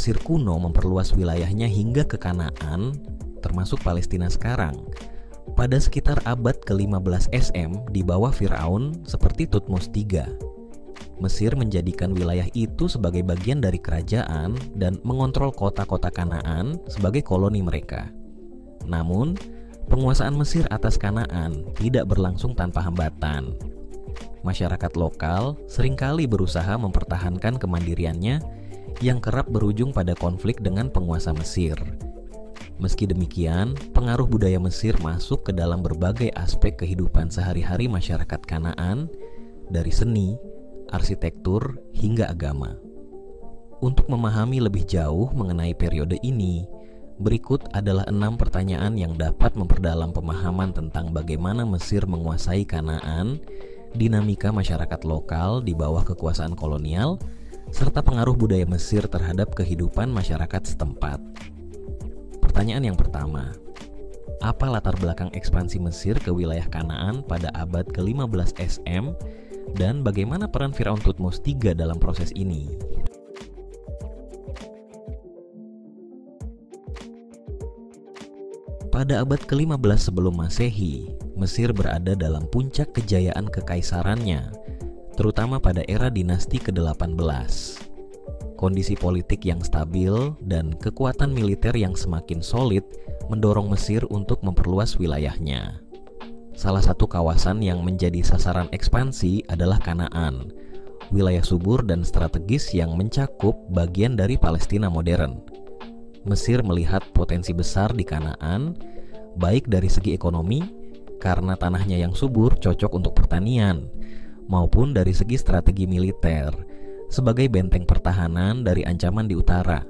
Mesir kuno memperluas wilayahnya hingga ke Kanaan, termasuk Palestina sekarang, pada sekitar abad ke-15 SM di bawah Firaun seperti Thutmose III. Mesir menjadikan wilayah itu sebagai bagian dari kerajaan dan mengontrol kota-kota Kanaan sebagai koloni mereka. Namun, penguasaan Mesir atas Kanaan tidak berlangsung tanpa hambatan. Masyarakat lokal seringkali berusaha mempertahankan kemandiriannya yang kerap berujung pada konflik dengan penguasa Mesir. Meski demikian, pengaruh budaya Mesir masuk ke dalam berbagai aspek kehidupan sehari-hari masyarakat Kanaan, dari seni, arsitektur, hingga agama. Untuk memahami lebih jauh mengenai periode ini, berikut adalah 6 pertanyaan yang dapat memperdalam pemahaman tentang bagaimana Mesir menguasai Kanaan, dinamika masyarakat lokal di bawah kekuasaan kolonial, serta pengaruh budaya Mesir terhadap kehidupan masyarakat setempat. Pertanyaan yang pertama, apa latar belakang ekspansi Mesir ke wilayah Kanaan pada abad ke-15 SM dan bagaimana peran Firaun Thutmose III dalam proses ini? Pada abad ke-15 sebelum Masehi, Mesir berada dalam puncak kejayaan kekaisarannya, terutama pada era dinasti ke-18. Kondisi politik yang stabil dan kekuatan militer yang semakin solid mendorong Mesir untuk memperluas wilayahnya. Salah satu kawasan yang menjadi sasaran ekspansi adalah Kanaan, wilayah subur dan strategis yang mencakup bagian dari Palestina modern. Mesir melihat potensi besar di Kanaan, baik dari segi ekonomi, karena tanahnya yang subur cocok untuk pertanian, maupun dari segi strategi militer, sebagai benteng pertahanan dari ancaman di utara.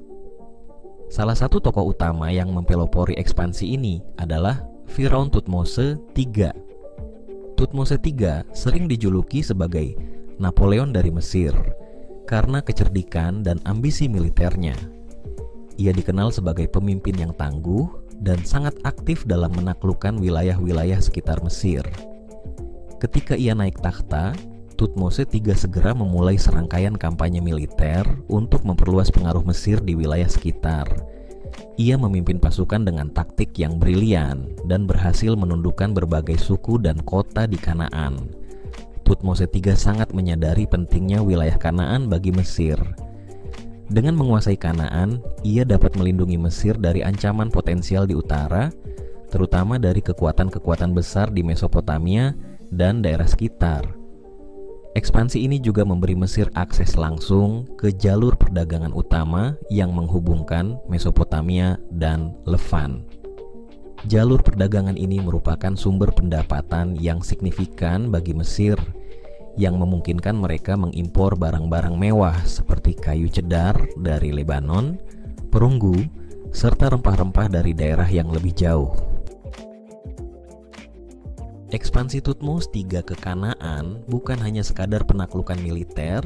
Salah satu tokoh utama yang mempelopori ekspansi ini adalah Firaun Thutmose III. Thutmose III sering dijuluki sebagai Napoleon dari Mesir karena kecerdikan dan ambisi militernya. Ia dikenal sebagai pemimpin yang tangguh dan sangat aktif dalam menaklukkan wilayah-wilayah sekitar Mesir. Ketika ia naik takhta, Thutmose III segera memulai serangkaian kampanye militer untuk memperluas pengaruh Mesir di wilayah sekitar. Ia memimpin pasukan dengan taktik yang brilian dan berhasil menundukkan berbagai suku dan kota di Kanaan. Thutmose III sangat menyadari pentingnya wilayah Kanaan bagi Mesir. Dengan menguasai Kanaan, ia dapat melindungi Mesir dari ancaman potensial di utara, terutama dari kekuatan-kekuatan besar di Mesopotamia dan daerah sekitar. Ekspansi ini juga memberi Mesir akses langsung ke jalur perdagangan utama yang menghubungkan Mesopotamia dan Levant. Jalur perdagangan ini merupakan sumber pendapatan yang signifikan bagi Mesir, yang memungkinkan mereka mengimpor barang-barang mewah seperti kayu cedar dari Lebanon, perunggu, serta rempah-rempah dari daerah yang lebih jauh. Ekspansi Thutmose III ke Kanaan bukan hanya sekadar penaklukan militer,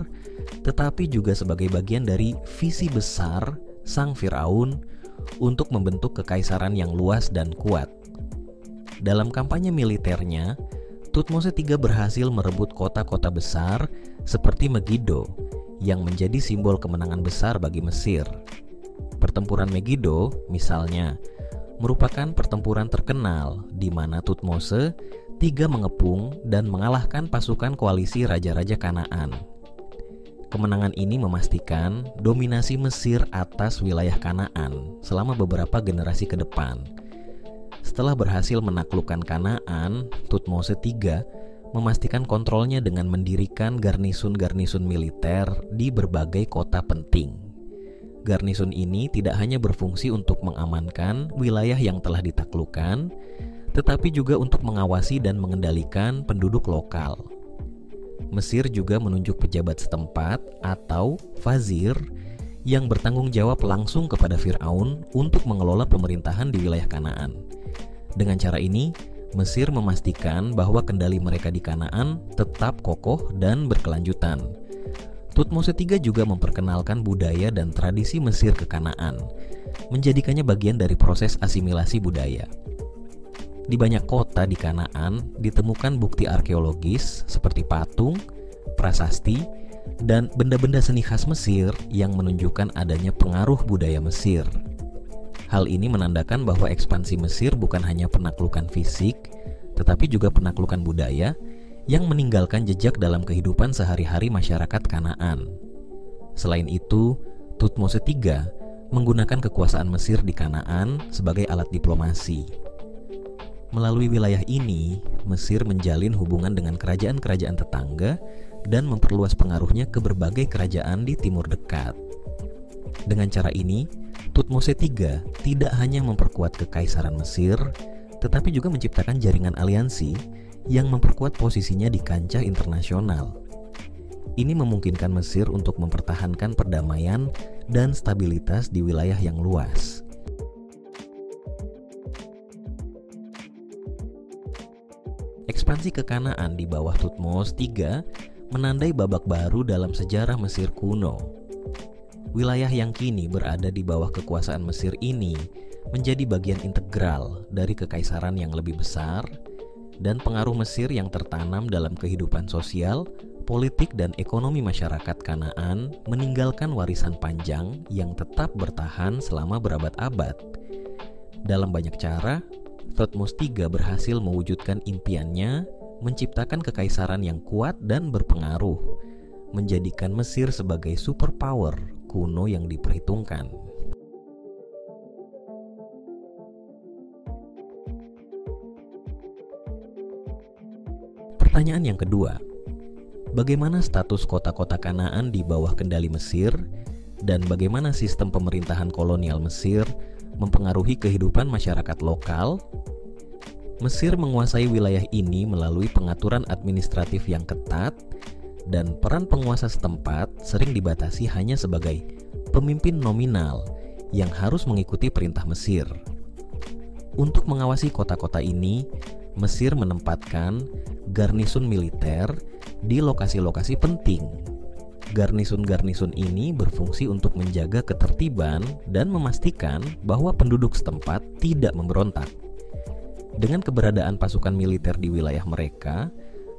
tetapi juga sebagai bagian dari visi besar sang Firaun untuk membentuk kekaisaran yang luas dan kuat. Dalam kampanye militernya, Thutmose III berhasil merebut kota-kota besar seperti Megiddo yang menjadi simbol kemenangan besar bagi Mesir. Pertempuran Megiddo, misalnya, merupakan pertempuran terkenal di mana Thutmose III mengepung dan mengalahkan pasukan koalisi raja-raja Kanaan. Kemenangan ini memastikan dominasi Mesir atas wilayah Kanaan selama beberapa generasi ke depan. Setelah berhasil menaklukkan Kanaan, Thutmose III memastikan kontrolnya dengan mendirikan garnisun-garnisun militer di berbagai kota penting. garnison ini tidak hanya berfungsi untuk mengamankan wilayah yang telah ditaklukkan, tetapi juga untuk mengawasi dan mengendalikan penduduk lokal. Mesir juga menunjuk pejabat setempat atau fazir yang bertanggung jawab langsung kepada Fir'aun untuk mengelola pemerintahan di wilayah Kanaan. Dengan cara ini, Mesir memastikan bahwa kendali mereka di Kanaan tetap kokoh dan berkelanjutan. Thutmose III juga memperkenalkan budaya dan tradisi Mesir ke Kanaan, menjadikannya bagian dari proses asimilasi budaya. Di banyak kota di Kanaan ditemukan bukti arkeologis seperti patung, prasasti, dan benda-benda seni khas Mesir yang menunjukkan adanya pengaruh budaya Mesir. Hal ini menandakan bahwa ekspansi Mesir bukan hanya penaklukan fisik, tetapi juga penaklukan budaya yang meninggalkan jejak dalam kehidupan sehari-hari masyarakat Kanaan. Selain itu, Thutmose III menggunakan kekuasaan Mesir di Kanaan sebagai alat diplomasi. Melalui wilayah ini, Mesir menjalin hubungan dengan kerajaan-kerajaan tetangga dan memperluas pengaruhnya ke berbagai kerajaan di Timur Dekat. Dengan cara ini, Thutmose III tidak hanya memperkuat kekaisaran Mesir, tetapi juga menciptakan jaringan aliansi yang memperkuat posisinya di kancah internasional. Ini memungkinkan Mesir untuk mempertahankan perdamaian dan stabilitas di wilayah yang luas. Ekspansi ke Kanaan di bawah Thutmose III menandai babak baru dalam sejarah Mesir kuno. Wilayah yang kini berada di bawah kekuasaan Mesir ini menjadi bagian integral dari kekaisaran yang lebih besar, dan pengaruh Mesir yang tertanam dalam kehidupan sosial, politik, dan ekonomi masyarakat Kanaan meninggalkan warisan panjang yang tetap bertahan selama berabad-abad. Dalam banyak cara, Thutmose III berhasil mewujudkan impiannya menciptakan kekaisaran yang kuat dan berpengaruh, menjadikan Mesir sebagai superpower kuno yang diperhitungkan. Pertanyaan yang kedua, bagaimana status kota-kota Kanaan di bawah kendali Mesir dan bagaimana sistem pemerintahan kolonial Mesir mempengaruhi kehidupan masyarakat lokal? Mesir menguasai wilayah ini melalui pengaturan administratif yang ketat, dan peran penguasa setempat sering dibatasi hanya sebagai pemimpin nominal yang harus mengikuti perintah Mesir. Untuk mengawasi kota-kota ini, Mesir menempatkan garnison militer di lokasi-lokasi penting. Garnison-garnison ini berfungsi untuk menjaga ketertiban dan memastikan bahwa penduduk setempat tidak memberontak. Dengan keberadaan pasukan militer di wilayah mereka,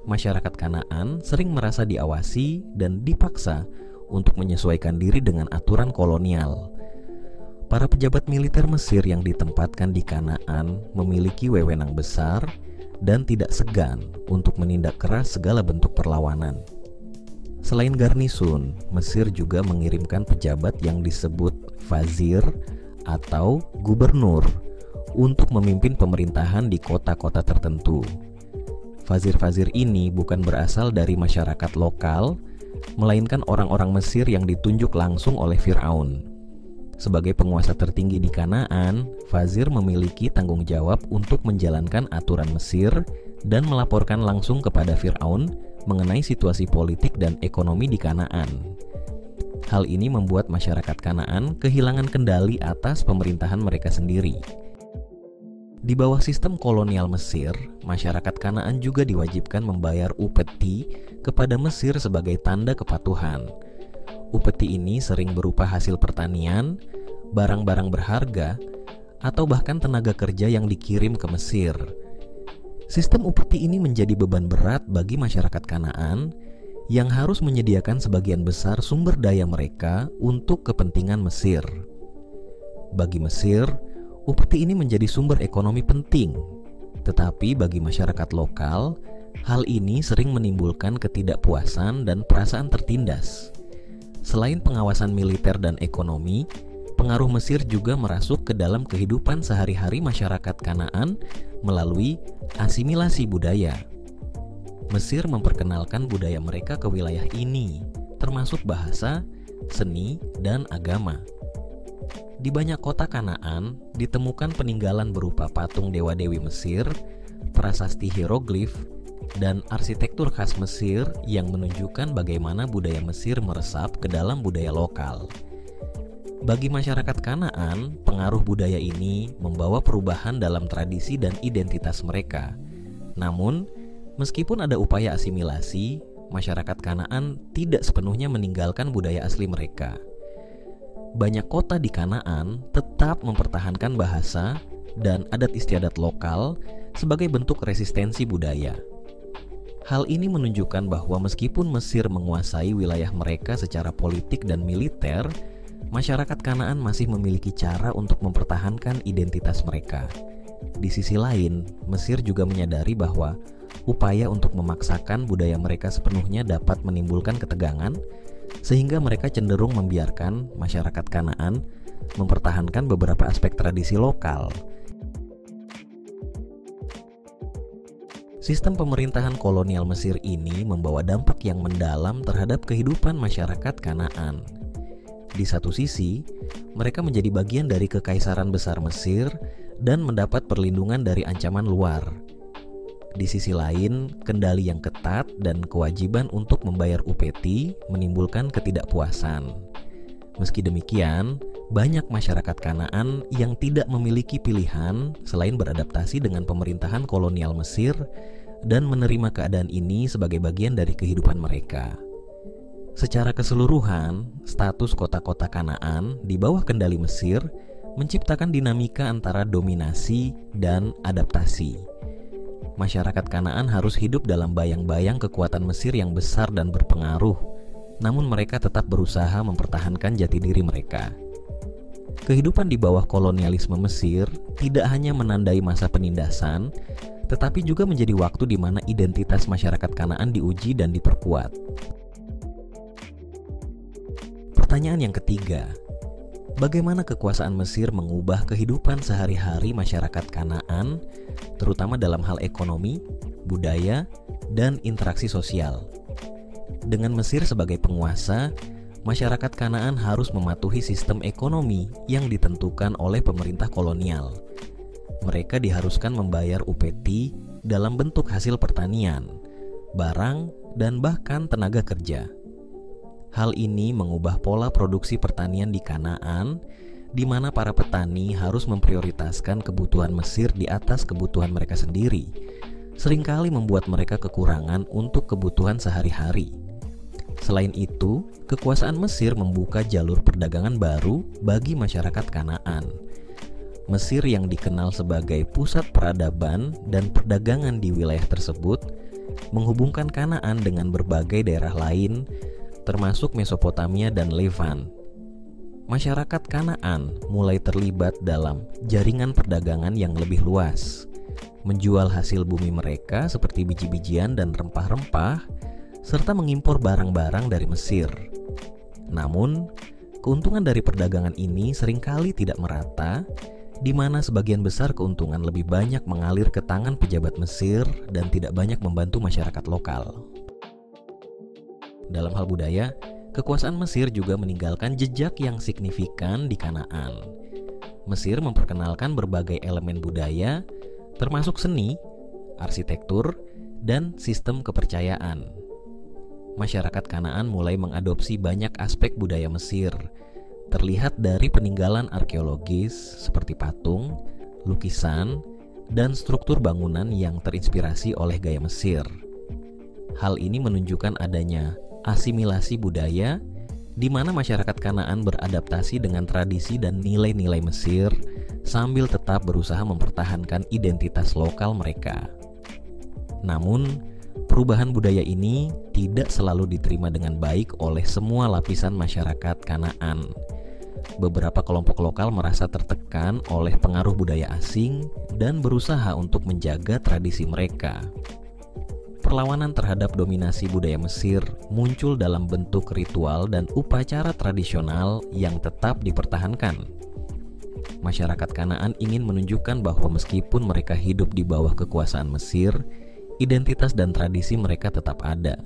masyarakat Kanaan sering merasa diawasi dan dipaksa untuk menyesuaikan diri dengan aturan kolonial. Para pejabat militer Mesir yang ditempatkan di Kanaan memiliki wewenang besar dan tidak segan untuk menindak keras segala bentuk perlawanan. Selain garnison, Mesir juga mengirimkan pejabat yang disebut fazir atau gubernur untuk memimpin pemerintahan di kota-kota tertentu. Fazir-fazir ini bukan berasal dari masyarakat lokal, melainkan orang-orang Mesir yang ditunjuk langsung oleh Fir'aun. Sebagai penguasa tertinggi di Kanaan, fazir memiliki tanggung jawab untuk menjalankan aturan Mesir dan melaporkan langsung kepada Fir'aun mengenai situasi politik dan ekonomi di Kanaan. Hal ini membuat masyarakat Kanaan kehilangan kendali atas pemerintahan mereka sendiri. Di bawah sistem kolonial Mesir, masyarakat Kanaan juga diwajibkan membayar upeti kepada Mesir sebagai tanda kepatuhan. Upeti ini sering berupa hasil pertanian, barang-barang berharga, atau bahkan tenaga kerja yang dikirim ke Mesir. Sistem upeti ini menjadi beban berat bagi masyarakat Kanaan yang harus menyediakan sebagian besar sumber daya mereka untuk kepentingan Mesir. Bagi Mesir, upeti ini menjadi sumber ekonomi penting, tetapi bagi masyarakat lokal, hal ini sering menimbulkan ketidakpuasan dan perasaan tertindas. Selain pengawasan militer dan ekonomi, pengaruh Mesir juga merasuk ke dalam kehidupan sehari-hari masyarakat Kanaan melalui asimilasi budaya. Mesir memperkenalkan budaya mereka ke wilayah ini, termasuk bahasa, seni, dan agama. Di banyak kota Kanaan ditemukan peninggalan berupa patung dewa-dewi Mesir, prasasti hieroglif, dan arsitektur khas Mesir yang menunjukkan bagaimana budaya Mesir meresap ke dalam budaya lokal. Bagi masyarakat Kanaan, pengaruh budaya ini membawa perubahan dalam tradisi dan identitas mereka. Namun, meskipun ada upaya asimilasi, masyarakat Kanaan tidak sepenuhnya meninggalkan budaya asli mereka. Banyak kota di Kanaan tetap mempertahankan bahasa dan adat istiadat lokal sebagai bentuk resistensi budaya. Hal ini menunjukkan bahwa meskipun Mesir menguasai wilayah mereka secara politik dan militer, masyarakat Kanaan masih memiliki cara untuk mempertahankan identitas mereka. Di sisi lain, Mesir juga menyadari bahwa upaya untuk memaksakan budaya mereka sepenuhnya dapat menimbulkan ketegangan, sehingga mereka cenderung membiarkan masyarakat Kanaan mempertahankan beberapa aspek tradisi lokal. Sistem pemerintahan kolonial Mesir ini membawa dampak yang mendalam terhadap kehidupan masyarakat Kanaan. Di satu sisi, mereka menjadi bagian dari Kekaisaran Besar Mesir dan mendapat perlindungan dari ancaman luar. Di sisi lain, kendali yang ketat dan kewajiban untuk membayar upeti menimbulkan ketidakpuasan. Meski demikian, banyak masyarakat Kanaan yang tidak memiliki pilihan selain beradaptasi dengan pemerintahan kolonial Mesir dan menerima keadaan ini sebagai bagian dari kehidupan mereka. Secara keseluruhan, status kota-kota Kanaan di bawah kendali Mesir menciptakan dinamika antara dominasi dan adaptasi. Masyarakat Kanaan harus hidup dalam bayang-bayang kekuatan Mesir yang besar dan berpengaruh, namun mereka tetap berusaha mempertahankan jati diri mereka. Kehidupan di bawah kolonialisme Mesir tidak hanya menandai masa penindasan, tetapi juga menjadi waktu di mana identitas masyarakat Kanaan diuji dan diperkuat. Pertanyaan yang ketiga, bagaimana kekuasaan Mesir mengubah kehidupan sehari-hari masyarakat Kanaan, terutama dalam hal ekonomi, budaya, dan interaksi sosial? Dengan Mesir sebagai penguasa, masyarakat Kanaan harus mematuhi sistem ekonomi yang ditentukan oleh pemerintah kolonial. Mereka diharuskan membayar upeti dalam bentuk hasil pertanian, barang, dan bahkan tenaga kerja. Hal ini mengubah pola produksi pertanian di Kanaan, di mana para petani harus memprioritaskan kebutuhan Mesir di atas kebutuhan mereka sendiri, seringkali membuat mereka kekurangan untuk kebutuhan sehari-hari. Selain itu, kekuasaan Mesir membuka jalur perdagangan baru bagi masyarakat Kanaan. Mesir yang dikenal sebagai pusat peradaban dan perdagangan di wilayah tersebut menghubungkan Kanaan dengan berbagai daerah lain, termasuk Mesopotamia dan Levant. Masyarakat Kanaan mulai terlibat dalam jaringan perdagangan yang lebih luas, menjual hasil bumi mereka seperti biji-bijian dan rempah-rempah, serta mengimpor barang-barang dari Mesir. Namun, keuntungan dari perdagangan ini seringkali tidak merata, di mana sebagian besar keuntungan lebih banyak mengalir ke tangan pejabat Mesir dan tidak banyak membantu masyarakat lokal. Dalam hal budaya, kekuasaan Mesir juga meninggalkan jejak yang signifikan di Kanaan. Mesir memperkenalkan berbagai elemen budaya, termasuk seni, arsitektur, dan sistem kepercayaan. Masyarakat Kanaan mulai mengadopsi banyak aspek budaya Mesir, terlihat dari peninggalan arkeologis seperti patung, lukisan, dan struktur bangunan yang terinspirasi oleh gaya Mesir. Hal ini menunjukkan adanya asimilasi budaya, di mana masyarakat Kanaan beradaptasi dengan tradisi dan nilai-nilai Mesir sambil tetap berusaha mempertahankan identitas lokal mereka. Namun, perubahan budaya ini tidak selalu diterima dengan baik oleh semua lapisan masyarakat Kanaan. Beberapa kelompok lokal merasa tertekan oleh pengaruh budaya asing dan berusaha untuk menjaga tradisi mereka. Perlawanan terhadap dominasi budaya Mesir muncul dalam bentuk ritual dan upacara tradisional yang tetap dipertahankan. Masyarakat Kanaan ingin menunjukkan bahwa meskipun mereka hidup di bawah kekuasaan Mesir, identitas dan tradisi mereka tetap ada.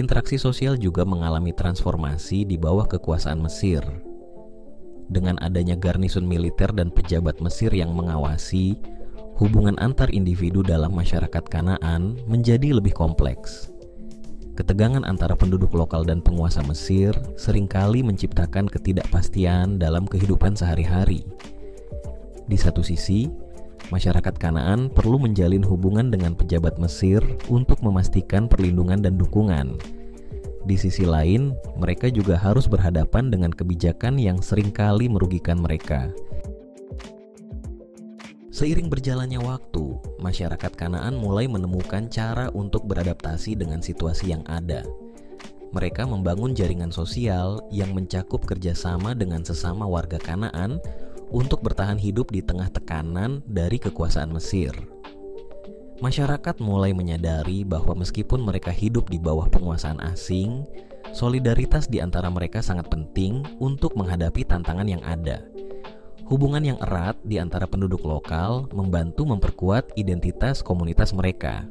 Interaksi sosial juga mengalami transformasi di bawah kekuasaan Mesir. Dengan adanya garnison militer dan pejabat Mesir yang mengawasi, hubungan antar individu dalam masyarakat Kanaan menjadi lebih kompleks. Ketegangan antara penduduk lokal dan penguasa Mesir seringkali menciptakan ketidakpastian dalam kehidupan sehari-hari. Di satu sisi, masyarakat Kanaan perlu menjalin hubungan dengan pejabat Mesir untuk memastikan perlindungan dan dukungan. Di sisi lain, mereka juga harus berhadapan dengan kebijakan yang seringkali merugikan mereka. Seiring berjalannya waktu, masyarakat Kanaan mulai menemukan cara untuk beradaptasi dengan situasi yang ada. Mereka membangun jaringan sosial yang mencakup kerjasama dengan sesama warga Kanaan untuk bertahan hidup di tengah tekanan dari kekuasaan Mesir. Masyarakat mulai menyadari bahwa meskipun mereka hidup di bawah penguasaan asing, solidaritas di antara mereka sangat penting untuk menghadapi tantangan yang ada. Hubungan yang erat di antara penduduk lokal membantu memperkuat identitas komunitas mereka.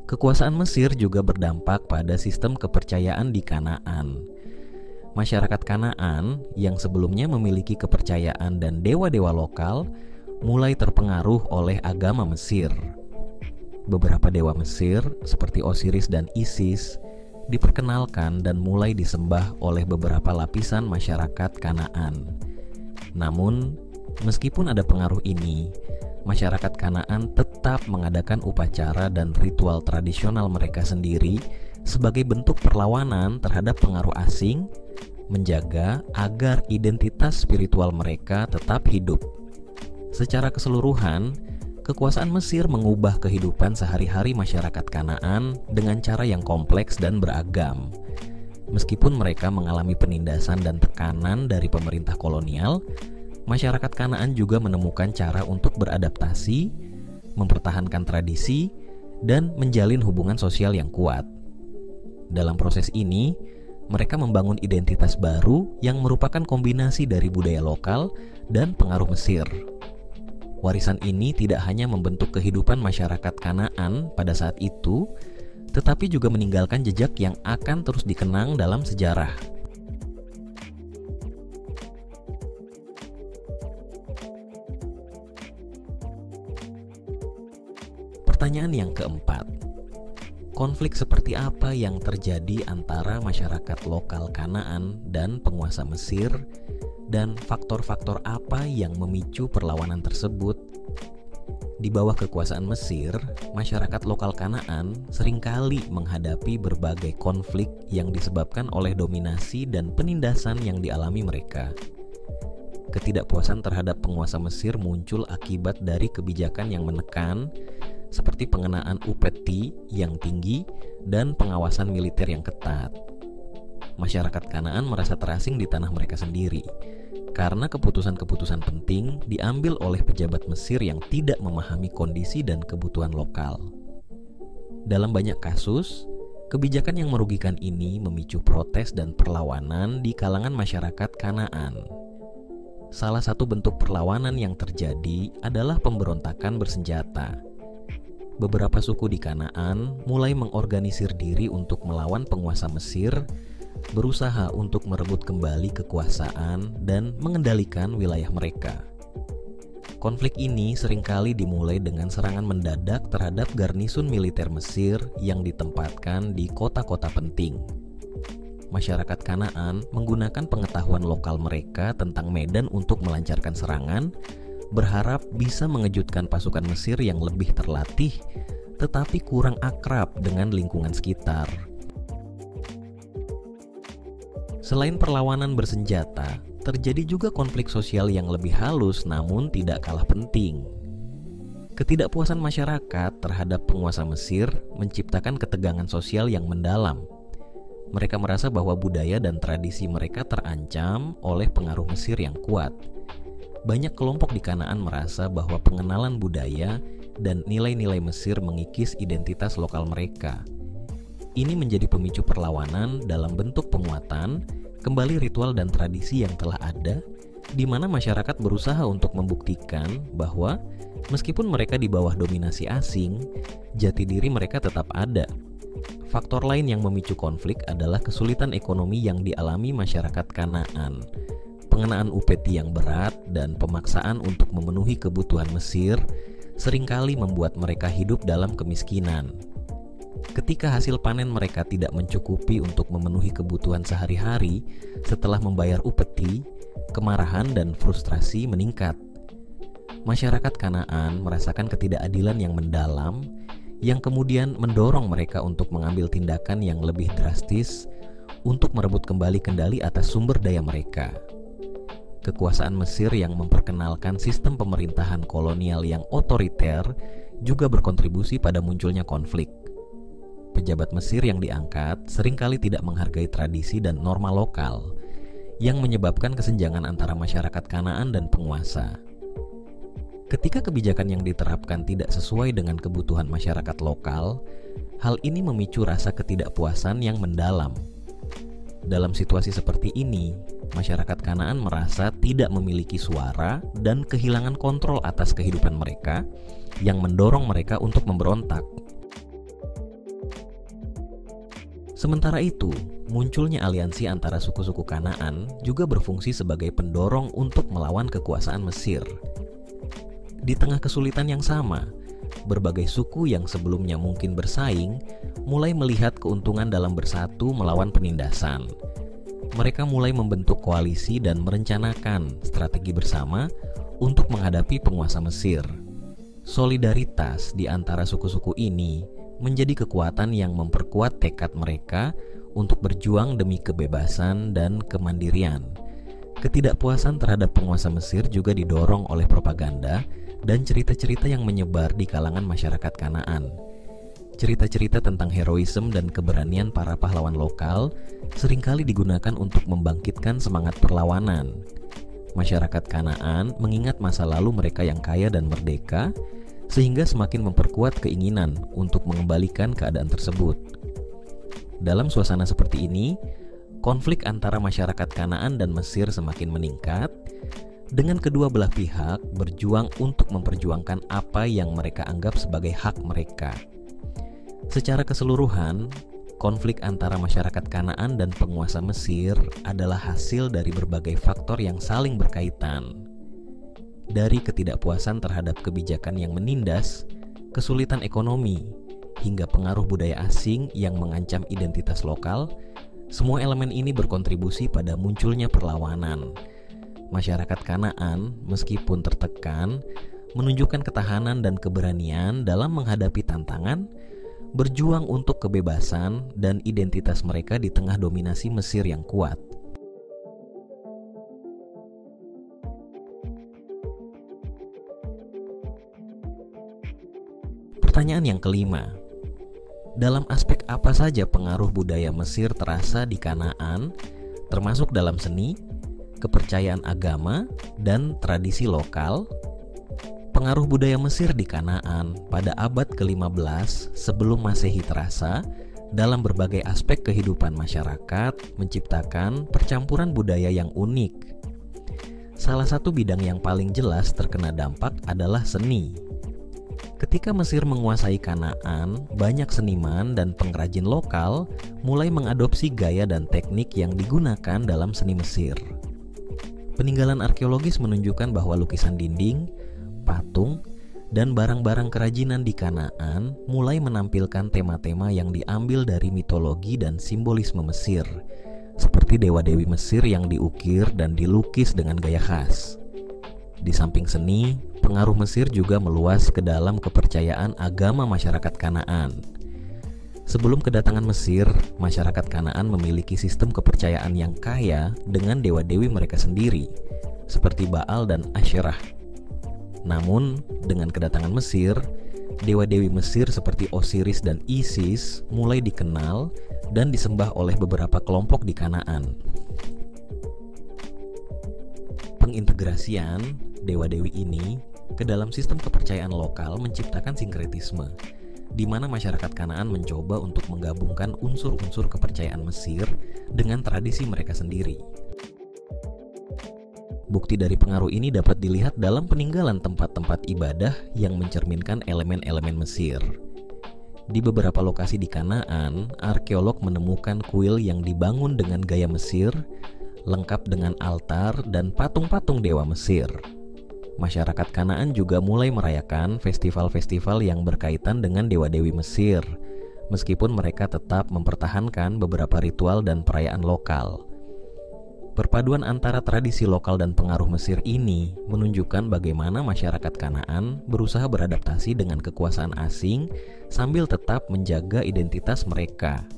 Kekuasaan Mesir juga berdampak pada sistem kepercayaan di Kanaan. Masyarakat Kanaan yang sebelumnya memiliki kepercayaan dan dewa-dewa lokal mulai terpengaruh oleh agama Mesir. Beberapa dewa Mesir seperti Osiris dan Isis diperkenalkan dan mulai disembah oleh beberapa lapisan masyarakat Kanaan. Namun, meskipun ada pengaruh ini, masyarakat Kanaan tetap mengadakan upacara dan ritual tradisional mereka sendiri sebagai bentuk perlawanan terhadap pengaruh asing, menjaga agar identitas spiritual mereka tetap hidup. Secara keseluruhan, kekuasaan Mesir mengubah kehidupan sehari-hari masyarakat Kanaan dengan cara yang kompleks dan beragam. Meskipun mereka mengalami penindasan dan tekanan dari pemerintah kolonial, masyarakat Kanaan juga menemukan cara untuk beradaptasi, mempertahankan tradisi, dan menjalin hubungan sosial yang kuat. Dalam proses ini, mereka membangun identitas baru yang merupakan kombinasi dari budaya lokal dan pengaruh Mesir. Warisan ini tidak hanya membentuk kehidupan masyarakat Kanaan pada saat itu, tetapi juga meninggalkan jejak yang akan terus dikenang dalam sejarah. Pertanyaan yang keempat, konflik seperti apa yang terjadi antara masyarakat lokal Kanaan dan penguasa Mesir, dan faktor-faktor apa yang memicu perlawanan tersebut? Di bawah kekuasaan Mesir, masyarakat lokal Kanaan seringkali menghadapi berbagai konflik yang disebabkan oleh dominasi dan penindasan yang dialami mereka. Ketidakpuasan terhadap penguasa Mesir muncul akibat dari kebijakan yang menekan, seperti pengenaan upeti yang tinggi dan pengawasan militer yang ketat. Masyarakat Kanaan merasa terasing di tanah mereka sendiri, karena keputusan-keputusan penting diambil oleh pejabat Mesir yang tidak memahami kondisi dan kebutuhan lokal. Dalam banyak kasus, kebijakan yang merugikan ini memicu protes dan perlawanan di kalangan masyarakat Kanaan. Salah satu bentuk perlawanan yang terjadi adalah pemberontakan bersenjata. Beberapa suku di Kanaan mulai mengorganisir diri untuk melawan penguasa Mesir, berusaha untuk merebut kembali kekuasaan dan mengendalikan wilayah mereka. Konflik ini seringkali dimulai dengan serangan mendadak terhadap garnison militer Mesir yang ditempatkan di kota-kota penting. Masyarakat Kanaan menggunakan pengetahuan lokal mereka tentang medan untuk melancarkan serangan, berharap bisa mengejutkan pasukan Mesir yang lebih terlatih, tetapi kurang akrab dengan lingkungan sekitar. Selain perlawanan bersenjata, terjadi juga konflik sosial yang lebih halus namun tidak kalah penting. Ketidakpuasan masyarakat terhadap penguasa Mesir menciptakan ketegangan sosial yang mendalam. Mereka merasa bahwa budaya dan tradisi mereka terancam oleh pengaruh Mesir yang kuat. Banyak kelompok di Kanaan merasa bahwa pengenalan budaya dan nilai-nilai Mesir mengikis identitas lokal mereka. Ini menjadi pemicu perlawanan dalam bentuk penguatan kembali ritual dan tradisi yang telah ada, di mana masyarakat berusaha untuk membuktikan bahwa meskipun mereka di bawah dominasi asing, jati diri mereka tetap ada. Faktor lain yang memicu konflik adalah kesulitan ekonomi yang dialami masyarakat Kanaan. Pengenaan upeti yang berat dan pemaksaan untuk memenuhi kebutuhan Mesir seringkali membuat mereka hidup dalam kemiskinan. Ketika hasil panen mereka tidak mencukupi untuk memenuhi kebutuhan sehari-hari setelah membayar upeti, kemarahan dan frustrasi meningkat. Masyarakat Kanaan merasakan ketidakadilan yang mendalam, yang kemudian mendorong mereka untuk mengambil tindakan yang lebih drastis untuk merebut kembali kendali atas sumber daya mereka. Kekuasaan Mesir yang memperkenalkan sistem pemerintahan kolonial yang otoriter juga berkontribusi pada munculnya konflik. Pejabat Mesir yang diangkat seringkali tidak menghargai tradisi dan norma lokal, yang menyebabkan kesenjangan antara masyarakat Kanaan dan penguasa. Ketika kebijakan yang diterapkan tidak sesuai dengan kebutuhan masyarakat lokal, hal ini memicu rasa ketidakpuasan yang mendalam. Dalam situasi seperti ini, masyarakat Kanaan merasa tidak memiliki suara dan kehilangan kontrol atas kehidupan mereka, yang mendorong mereka untuk memberontak. Sementara itu, munculnya aliansi antara suku-suku Kanaan juga berfungsi sebagai pendorong untuk melawan kekuasaan Mesir. Di tengah kesulitan yang sama, berbagai suku yang sebelumnya mungkin bersaing mulai melihat keuntungan dalam bersatu melawan penindasan. Mereka mulai membentuk koalisi dan merencanakan strategi bersama untuk menghadapi penguasa Mesir. Solidaritas di antara suku-suku ini menjadi kekuatan yang memperkuat tekad mereka untuk berjuang demi kebebasan dan kemandirian. Ketidakpuasan terhadap penguasa Mesir juga didorong oleh propaganda dan cerita-cerita yang menyebar di kalangan masyarakat Kanaan. Cerita-cerita tentang heroisme dan keberanian para pahlawan lokal seringkali digunakan untuk membangkitkan semangat perlawanan. Masyarakat Kanaan mengingat masa lalu mereka yang kaya dan merdeka, sehingga semakin memperkuat keinginan untuk mengembalikan keadaan tersebut. Dalam suasana seperti ini, konflik antara masyarakat Kanaan dan Mesir semakin meningkat, dengan kedua belah pihak berjuang untuk memperjuangkan apa yang mereka anggap sebagai hak mereka. Secara keseluruhan, konflik antara masyarakat Kanaan dan penguasa Mesir adalah hasil dari berbagai faktor yang saling berkaitan. Dari ketidakpuasan terhadap kebijakan yang menindas, kesulitan ekonomi, hingga pengaruh budaya asing yang mengancam identitas lokal, semua elemen ini berkontribusi pada munculnya perlawanan. Masyarakat Kanaan, meskipun tertekan, menunjukkan ketahanan dan keberanian dalam menghadapi tantangan, berjuang untuk kebebasan dan identitas mereka di tengah dominasi Mesir yang kuat. Pertanyaan yang kelima, dalam aspek apa saja pengaruh budaya Mesir terasa di Kanaan, termasuk dalam seni, kepercayaan agama, dan tradisi lokal? Pengaruh budaya Mesir di Kanaan pada abad ke-15 sebelum Masehi terasa dalam berbagai aspek kehidupan masyarakat, menciptakan percampuran budaya yang unik. Salah satu bidang yang paling jelas terkena dampak adalah seni. Ketika Mesir menguasai Kanaan, banyak seniman dan pengrajin lokal mulai mengadopsi gaya dan teknik yang digunakan dalam seni Mesir. Peninggalan arkeologis menunjukkan bahwa lukisan dinding, patung, dan barang-barang kerajinan di Kanaan mulai menampilkan tema-tema yang diambil dari mitologi dan simbolisme Mesir, seperti dewa-dewi Mesir yang diukir dan dilukis dengan gaya khas. Di samping seni, pengaruh Mesir juga meluas ke dalam kepercayaan agama masyarakat Kanaan. Sebelum kedatangan Mesir, masyarakat Kanaan memiliki sistem kepercayaan yang kaya dengan dewa-dewi mereka sendiri, seperti Baal dan Asyerah. Namun, dengan kedatangan Mesir, dewa-dewi Mesir seperti Osiris dan Isis mulai dikenal dan disembah oleh beberapa kelompok di Kanaan. Pengintegrasian dewa-dewi ini ke dalam sistem kepercayaan lokal menciptakan sinkretisme, di mana masyarakat Kanaan mencoba untuk menggabungkan unsur-unsur kepercayaan Mesir dengan tradisi mereka sendiri. Bukti dari pengaruh ini dapat dilihat dalam peninggalan tempat-tempat ibadah yang mencerminkan elemen-elemen Mesir. Di beberapa lokasi di Kanaan, arkeolog menemukan kuil yang dibangun dengan gaya Mesir, lengkap dengan altar dan patung-patung dewa Mesir. Masyarakat Kanaan juga mulai merayakan festival-festival yang berkaitan dengan dewa-dewi Mesir, meskipun mereka tetap mempertahankan beberapa ritual dan perayaan lokal. Perpaduan antara tradisi lokal dan pengaruh Mesir ini menunjukkan bagaimana masyarakat Kanaan berusaha beradaptasi dengan kekuasaan asing sambil tetap menjaga identitas mereka.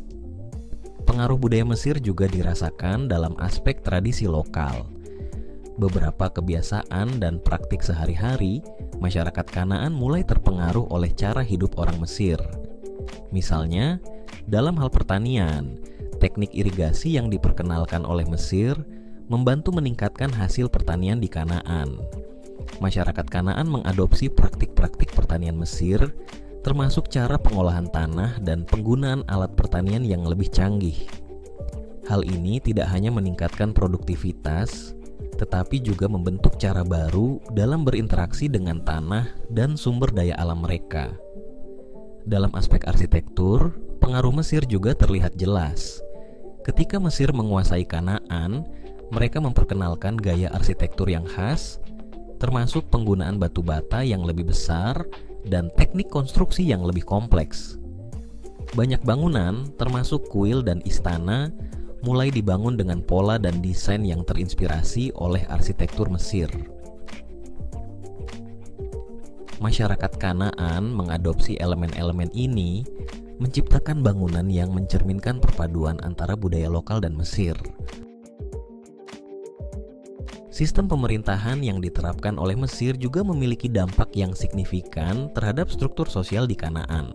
Pengaruh budaya Mesir juga dirasakan dalam aspek tradisi lokal. Beberapa kebiasaan dan praktik sehari-hari, masyarakat Kanaan mulai terpengaruh oleh cara hidup orang Mesir. Misalnya, dalam hal pertanian, teknik irigasi yang diperkenalkan oleh Mesir membantu meningkatkan hasil pertanian di Kanaan. Masyarakat Kanaan mengadopsi praktik-praktik pertanian Mesir, termasuk cara pengolahan tanah dan penggunaan alat pertanian yang lebih canggih. Hal ini tidak hanya meningkatkan produktivitas, tetapi juga membentuk cara baru dalam berinteraksi dengan tanah dan sumber daya alam mereka. Dalam aspek arsitektur, pengaruh Mesir juga terlihat jelas. Ketika Mesir menguasai Kanaan, mereka memperkenalkan gaya arsitektur yang khas, termasuk penggunaan batu bata yang lebih besar dan teknik konstruksi yang lebih kompleks. Banyak bangunan, termasuk kuil dan istana, mulai dibangun dengan pola dan desain yang terinspirasi oleh arsitektur Mesir. Masyarakat Kanaan mengadopsi elemen-elemen ini, menciptakan bangunan yang mencerminkan perpaduan antara budaya lokal dan Mesir. Sistem pemerintahan yang diterapkan oleh Mesir juga memiliki dampak yang signifikan terhadap struktur sosial di Kanaan.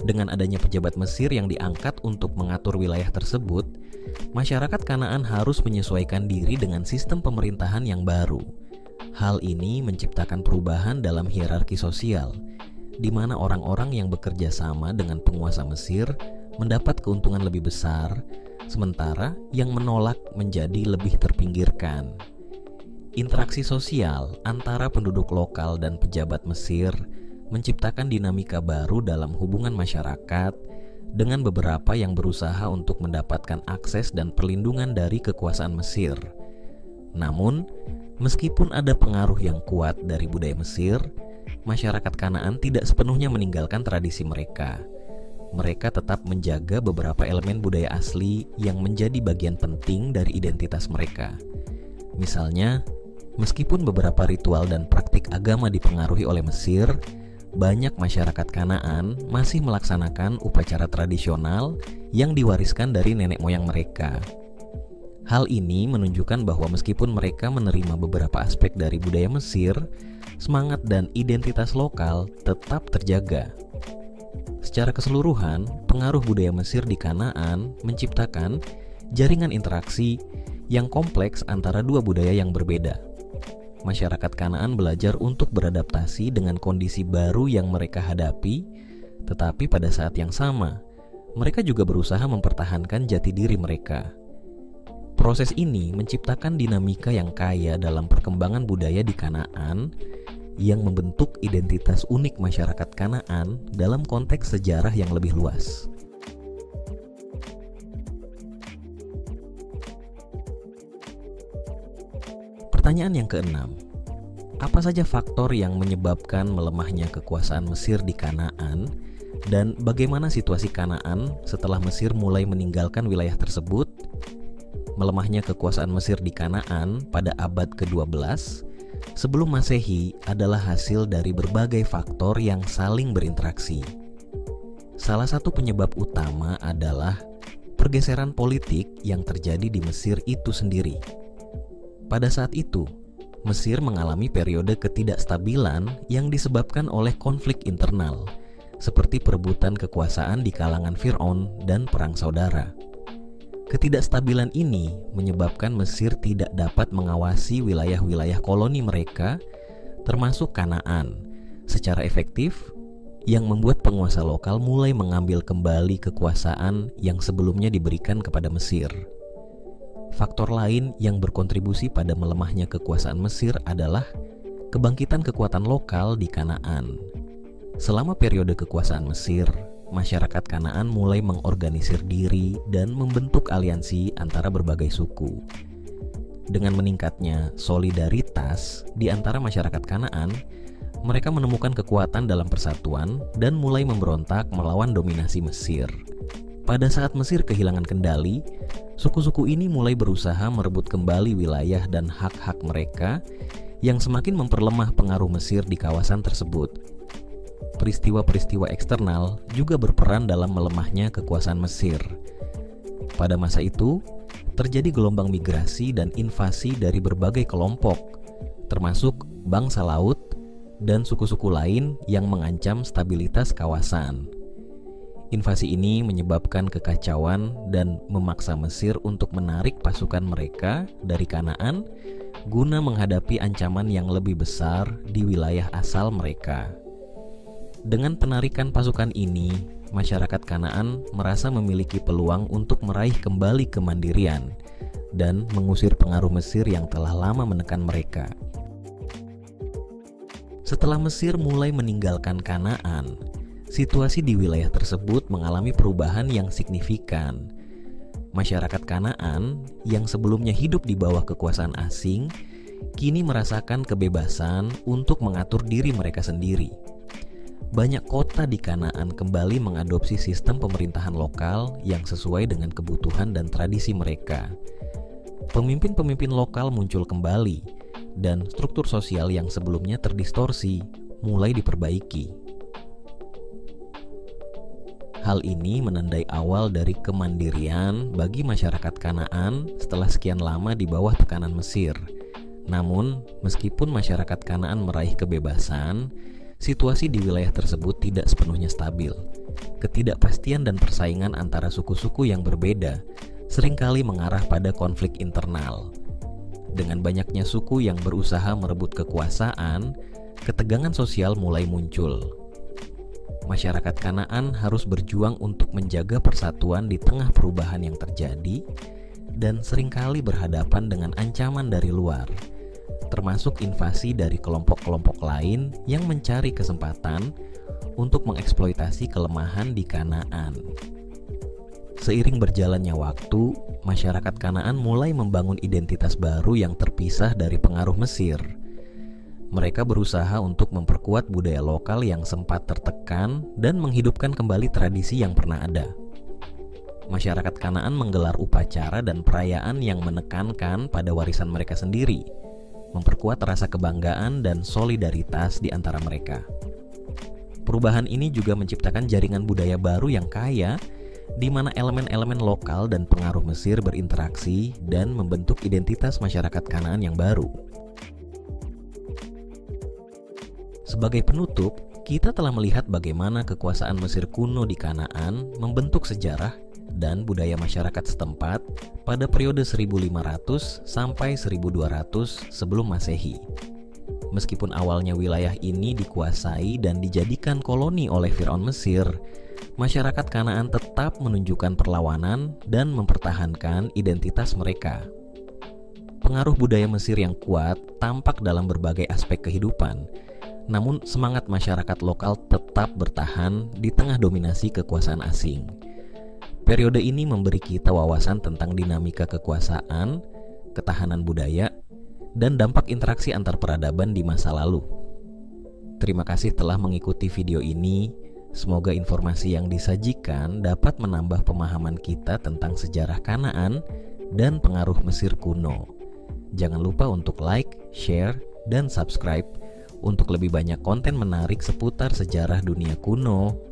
Dengan adanya pejabat Mesir yang diangkat untuk mengatur wilayah tersebut, masyarakat Kanaan harus menyesuaikan diri dengan sistem pemerintahan yang baru. Hal ini menciptakan perubahan dalam hierarki sosial, di mana orang-orang yang bekerja sama dengan penguasa Mesir mendapat keuntungan lebih besar, sementara yang menolak menjadi lebih terpinggirkan. Interaksi sosial antara penduduk lokal dan pejabat Mesir menciptakan dinamika baru dalam hubungan masyarakat, dengan beberapa yang berusaha untuk mendapatkan akses dan perlindungan dari kekuasaan Mesir. Namun, meskipun ada pengaruh yang kuat dari budaya Mesir, masyarakat Kanaan tidak sepenuhnya meninggalkan tradisi mereka. Mereka tetap menjaga beberapa elemen budaya asli yang menjadi bagian penting dari identitas mereka. Misalnya, meskipun beberapa ritual dan praktik agama dipengaruhi oleh Mesir, banyak masyarakat Kanaan masih melaksanakan upacara tradisional yang diwariskan dari nenek moyang mereka. Hal ini menunjukkan bahwa meskipun mereka menerima beberapa aspek dari budaya Mesir, semangat dan identitas lokal tetap terjaga. Secara keseluruhan, pengaruh budaya Mesir di Kanaan menciptakan jaringan interaksi yang kompleks antara dua budaya yang berbeda. Masyarakat Kanaan belajar untuk beradaptasi dengan kondisi baru yang mereka hadapi, tetapi pada saat yang sama, mereka juga berusaha mempertahankan jati diri mereka. Proses ini menciptakan dinamika yang kaya dalam perkembangan budaya di Kanaan, yang membentuk identitas unik masyarakat Kanaan dalam konteks sejarah yang lebih luas. Pertanyaan yang keenam, apa saja faktor yang menyebabkan melemahnya kekuasaan Mesir di Kanaan, dan bagaimana situasi Kanaan setelah Mesir mulai meninggalkan wilayah tersebut? Melemahnya kekuasaan Mesir di Kanaan pada abad ke-12 sebelum Masehi adalah hasil dari berbagai faktor yang saling berinteraksi. Salah satu penyebab utama adalah pergeseran politik yang terjadi di Mesir itu sendiri. Pada saat itu, Mesir mengalami periode ketidakstabilan yang disebabkan oleh konflik internal, seperti perebutan kekuasaan di kalangan Fir'aun dan perang saudara. Ketidakstabilan ini menyebabkan Mesir tidak dapat mengawasi wilayah-wilayah koloni mereka, termasuk Kanaan, secara efektif, yang membuat penguasa lokal mulai mengambil kembali kekuasaan yang sebelumnya diberikan kepada Mesir. Faktor lain yang berkontribusi pada melemahnya kekuasaan Mesir adalah kebangkitan kekuatan lokal di Kanaan. Selama periode kekuasaan Mesir, masyarakat Kanaan mulai mengorganisir diri dan membentuk aliansi antara berbagai suku. Dengan meningkatnya solidaritas di antara masyarakat Kanaan, mereka menemukan kekuatan dalam persatuan dan mulai memberontak melawan dominasi Mesir. Pada saat Mesir kehilangan kendali, suku-suku ini mulai berusaha merebut kembali wilayah dan hak-hak mereka yang semakin memperlemah pengaruh Mesir di kawasan tersebut. Peristiwa-peristiwa eksternal juga berperan dalam melemahnya kekuasaan Mesir. Pada masa itu, terjadi gelombang migrasi dan invasi dari berbagai kelompok, termasuk bangsa laut dan suku-suku lain yang mengancam stabilitas kawasan. Invasi ini menyebabkan kekacauan dan memaksa Mesir untuk menarik pasukan mereka dari Kanaan guna menghadapi ancaman yang lebih besar di wilayah asal mereka. Dengan penarikan pasukan ini, masyarakat Kanaan merasa memiliki peluang untuk meraih kembali kemandirian dan mengusir pengaruh Mesir yang telah lama menekan mereka. Setelah Mesir mulai meninggalkan Kanaan, situasi di wilayah tersebut mengalami perubahan yang signifikan. Masyarakat Kanaan yang sebelumnya hidup di bawah kekuasaan asing, kini merasakan kebebasan untuk mengatur diri mereka sendiri. Banyak kota di Kanaan kembali mengadopsi sistem pemerintahan lokal yang sesuai dengan kebutuhan dan tradisi mereka. Pemimpin-pemimpin lokal muncul kembali, dan struktur sosial yang sebelumnya terdistorsi mulai diperbaiki. Hal ini menandai awal dari kemandirian bagi masyarakat Kanaan setelah sekian lama di bawah tekanan Mesir. Namun, meskipun masyarakat Kanaan meraih kebebasan, situasi di wilayah tersebut tidak sepenuhnya stabil. Ketidakpastian dan persaingan antara suku-suku yang berbeda seringkali mengarah pada konflik internal. Dengan banyaknya suku yang berusaha merebut kekuasaan, ketegangan sosial mulai muncul. Masyarakat Kanaan harus berjuang untuk menjaga persatuan di tengah perubahan yang terjadi dan seringkali berhadapan dengan ancaman dari luar, termasuk invasi dari kelompok-kelompok lain yang mencari kesempatan untuk mengeksploitasi kelemahan di Kanaan. Seiring berjalannya waktu, masyarakat Kanaan mulai membangun identitas baru yang terpisah dari pengaruh Mesir. Mereka berusaha untuk memperkuat budaya lokal yang sempat tertekan dan menghidupkan kembali tradisi yang pernah ada. Masyarakat Kanaan menggelar upacara dan perayaan yang menekankan pada warisan mereka sendiri, memperkuat rasa kebanggaan dan solidaritas di antara mereka. Perubahan ini juga menciptakan jaringan budaya baru yang kaya, di mana elemen-elemen lokal dan pengaruh Mesir berinteraksi dan membentuk identitas masyarakat Kanaan yang baru. Sebagai penutup, kita telah melihat bagaimana kekuasaan Mesir kuno di Kanaan membentuk sejarah dan budaya masyarakat setempat pada periode 1500 sampai 1200 sebelum Masehi. Meskipun awalnya wilayah ini dikuasai dan dijadikan koloni oleh Firaun Mesir, masyarakat Kanaan tetap menunjukkan perlawanan dan mempertahankan identitas mereka. Pengaruh budaya Mesir yang kuat tampak dalam berbagai aspek kehidupan, namun semangat masyarakat lokal tetap bertahan di tengah dominasi kekuasaan asing. Periode ini memberi kita wawasan tentang dinamika kekuasaan, ketahanan budaya, dan dampak interaksi antar peradaban di masa lalu. Terima kasih telah mengikuti video ini. Semoga informasi yang disajikan dapat menambah pemahaman kita tentang sejarah Kanaan dan pengaruh Mesir kuno. Jangan lupa untuk like, share, dan subscribe untuk lebih banyak konten menarik seputar sejarah dunia kuno.